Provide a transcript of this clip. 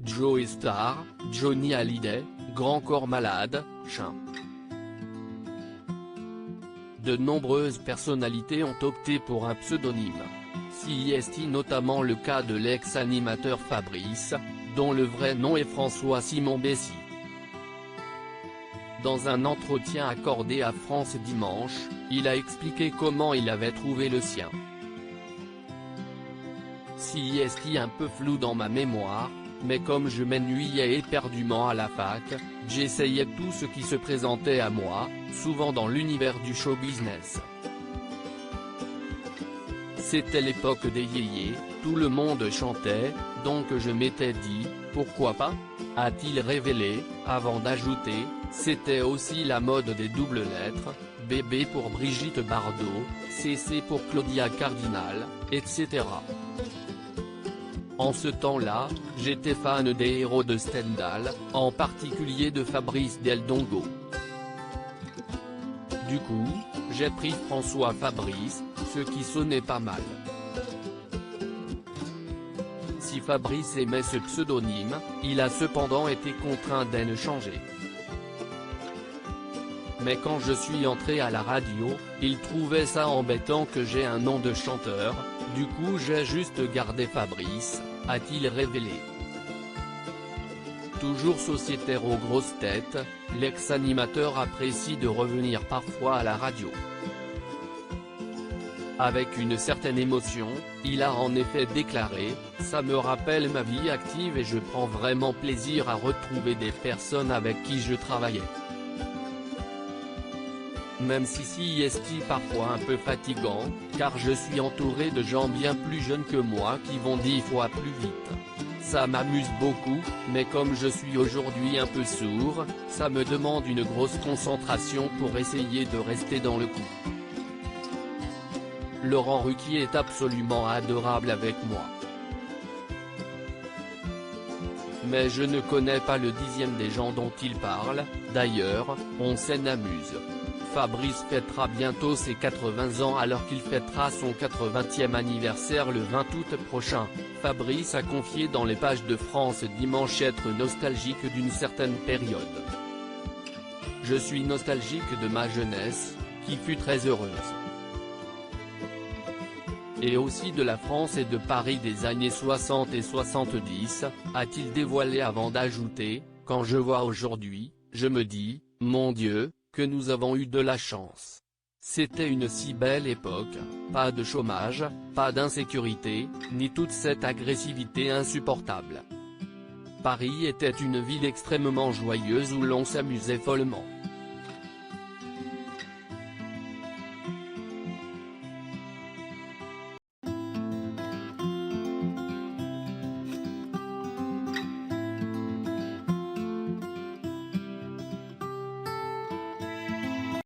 Joe Star, Johnny Hallyday, Grand Corps Malade, Chien. De nombreuses personnalités ont opté pour un pseudonyme. CIST, notamment le cas de l'ex-animateur Fabrice, dont le vrai nom est François Simon Bessy. Dans un entretien accordé à France Dimanche, il a expliqué comment il avait trouvé le sien. CIST un peu flou dans ma mémoire, mais comme je m'ennuyais éperdument à la fac, j'essayais tout ce qui se présentait à moi, souvent dans l'univers du show business. C'était l'époque des yéyés, tout le monde chantait, donc je m'étais dit, pourquoi pas ? A-t-il révélé, avant d'ajouter, c'était aussi la mode des doubles lettres, BB pour Brigitte Bardot, CC pour Claudia Cardinal, etc. En ce temps-là, j'étais fan des héros de Stendhal, en particulier de Fabrice Del Dongo. Du coup, j'ai pris François Fabrice, ce qui sonnait pas mal. Si Fabrice aimait ce pseudonyme, il a cependant été contraint d'en changer. Mais quand je suis entré à la radio, il trouvait ça embêtant que j'ai un nom de chanteur, du coup j'ai juste gardé Fabrice, a-t-il révélé. Toujours sociétaire aux grosses têtes, l'ex-animateur apprécie de revenir parfois à la radio. Avec une certaine émotion, il a en effet déclaré « Ça me rappelle ma vie active et je prends vraiment plaisir à retrouver des personnes avec qui je travaillais. » Même si CIST parfois un peu fatigant, car je suis entouré de gens bien plus jeunes que moi qui vont 10 fois plus vite. Ça m'amuse beaucoup, mais comme je suis aujourd'hui un peu sourd, ça me demande une grosse concentration pour essayer de rester dans le coup. Laurent Ruquier est absolument adorable avec moi. Mais je ne connais pas le 10e des gens dont il parle, d'ailleurs, on s'en amuse. Fabrice fêtera bientôt ses 80 ans alors qu'il fêtera son 80e anniversaire le 20 août prochain. Fabrice a confié dans les pages de France Dimanche être nostalgique d'une certaine période. Je suis nostalgique de ma jeunesse, qui fut très heureuse. Et aussi de la France et de Paris des années 60 et 70, a-t-il dévoilé avant d'ajouter, quand je vois aujourd'hui, je me dis, mon Dieu, que nous avons eu de la chance. C'était une si belle époque, pas de chômage, pas d'insécurité, ni toute cette agressivité insupportable. Paris était une ville extrêmement joyeuse où l'on s'amusait follement.